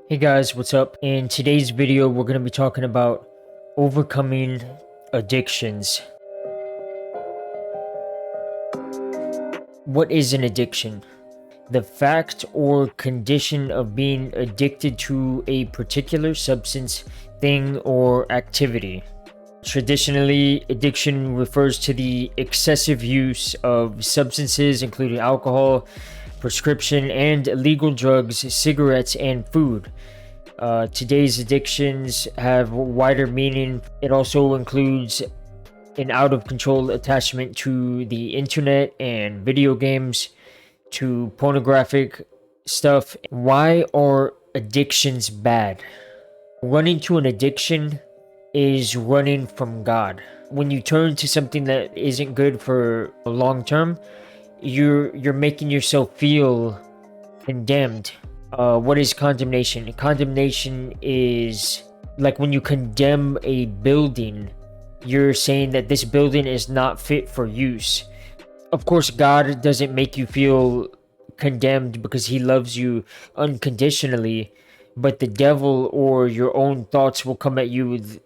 Hey guys, what's up? In today's video, we're going to be talking about overcoming addictions. What is an addiction? The fact or condition of being addicted to a particular substance, thing, or activity. Traditionally, addiction refers to the excessive use of substances, including alcohol, prescription and illegal drugs, cigarettes, and food. Today's addictions have wider meaning. It also includes an out of control attachment to the internet and video games, to pornographic stuff. Why are addictions bad? Running to an addiction is running from God. When you turn to something that isn't good for long term, you're making yourself feel condemned. What is condemnation? Condemnation is like when you condemn a building, you're saying that this building is not fit for use. Of course, God doesn't make you feel condemned because he loves you unconditionally, but the devil or your own thoughts will come at you with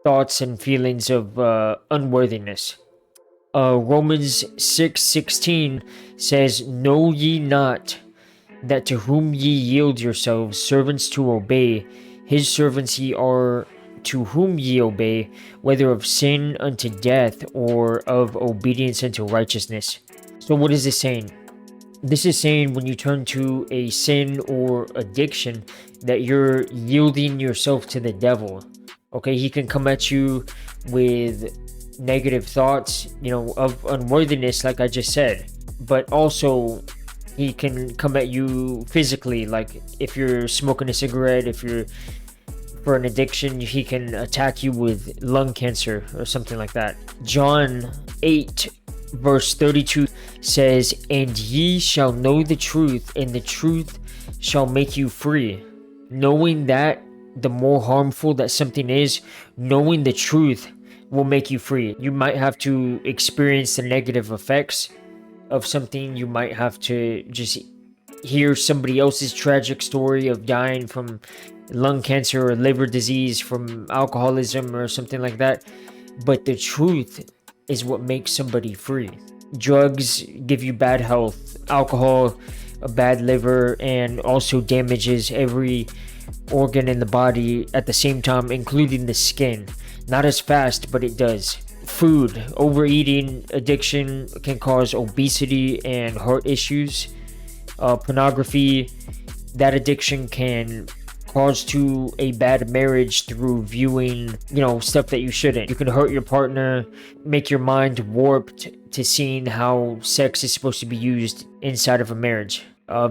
thoughts and feelings of unworthiness. Romans 6:16 says, "Know ye not that to whom ye yield yourselves servants to obey, his servants ye are to whom ye obey, whether of sin unto death or of obedience unto righteousness." So what is this saying? This is saying when you turn to a sin or addiction that you're yielding yourself to the devil. Okay, he can come at you with negative thoughts, of unworthiness, like I just said, but also he can come at you physically, like if you're smoking a cigarette, if you're for an addiction, he can attack you with lung cancer or something like that. John 8 verse 32 says, "And ye shall know the truth, and the truth shall make you free." Knowing that, the more harmful that something is, knowing the truth will make you free. You might have to experience the negative effects of something. You might have to just hear somebody else's tragic story of dying from lung cancer or liver disease from alcoholism or something like that. But the truth is what makes somebody free. Drugs give you bad health, alcohol, a bad liver, and also damages every organ in the body at the same time, including the skin. Not as fast, but it does. Food, overeating addiction can cause obesity and heart issues. Pornography, that addiction can cause to a bad marriage through viewing, stuff that you shouldn't. You can hurt your partner, make your mind warped to seeing how sex is supposed to be used inside of a marriage.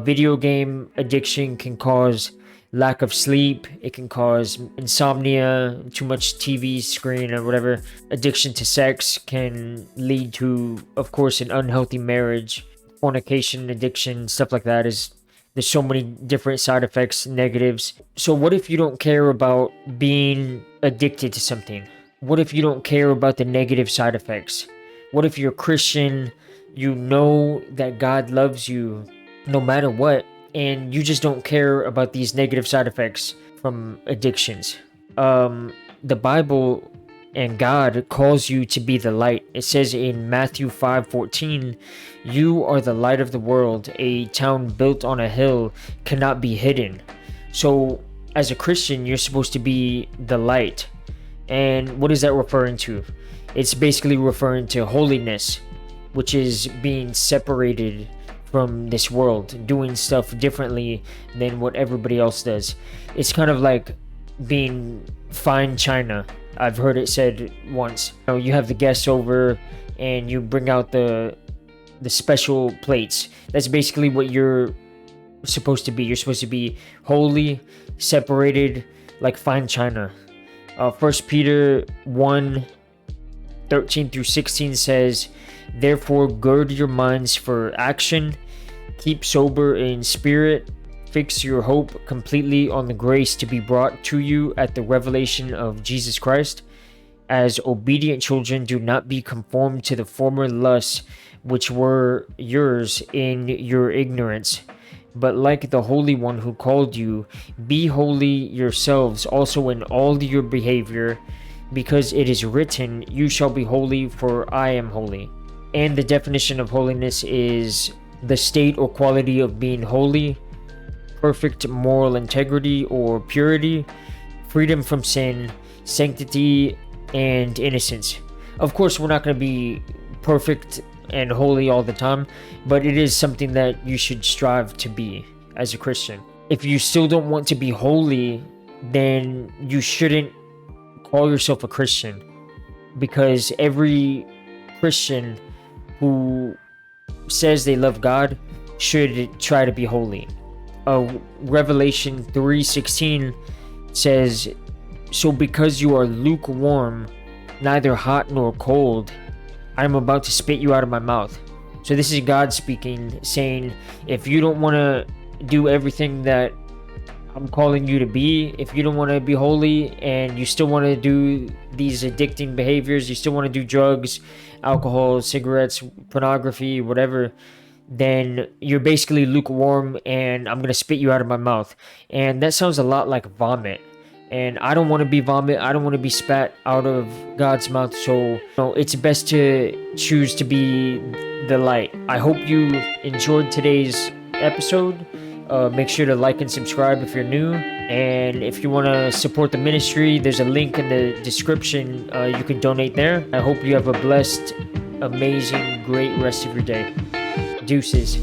Video game addiction can cause lack of sleep. It can cause insomnia, too much TV screen or whatever. Addiction to sex can lead to, of course, an unhealthy marriage. Fornication addiction, stuff like that there's so many different side effects, negatives. So what if you don't care about being addicted to something? What if you don't care about the negative side effects? What if you're Christian, you know that God loves you no matter what, and you just don't care about these negative side effects from addictions? The Bible and God calls you to be the light. It says in Matthew 5:14, "You are the light of the world. A town built on a hill cannot be hidden." So as a Christian, you're supposed to be the light. And what is that referring to? It's basically referring to holiness, which is being separated from this world, doing stuff differently than what everybody else does. It's kind of like being fine china. I've heard it said once. You have the guests over and you bring out the special plates. That's basically what you're supposed to be. You're supposed to be holy, separated, like fine china. 1 Peter 1:13 through 16 says, "Therefore gird your minds for action, keep sober in spirit, fix your hope completely on the grace to be brought to you at the revelation of Jesus Christ. As obedient children, do not be conformed to the former lusts which were yours in your ignorance, But like the Holy One who called you, be holy yourselves also in all your behavior, because it is written, you shall be holy, for I am holy. And the definition of holiness is the state or quality of being holy, perfect moral integrity or purity, freedom from sin, sanctity, and innocence. Of course, we're not going to be perfect and holy all the time, but it is something that you should strive to be as a Christian. If you still don't want to be holy, then you shouldn't call yourself a Christian, because every Christian who says they love God should try to be holy. Revelation 3:16 says, so because you are lukewarm, neither hot nor cold, I am about to spit you out of my mouth. So this is God speaking, saying, if you don't want to do everything that I'm calling you to be, if you don't want to be holy and you still want to do these addicting behaviors, you still want to do drugs, alcohol, cigarettes, pornography, whatever, then you're basically lukewarm and I'm going to spit you out of my mouth. And that sounds a lot like vomit. And I don't want to be vomit. I don't want to be spat out of God's mouth. So, it's best to choose to be the light. I hope you enjoyed today's episode. Make sure to like and subscribe if you're new. And if you want to support the ministry, there's a link in the description. You can donate there. I hope you have a blessed, amazing, great rest of your day. Deuces.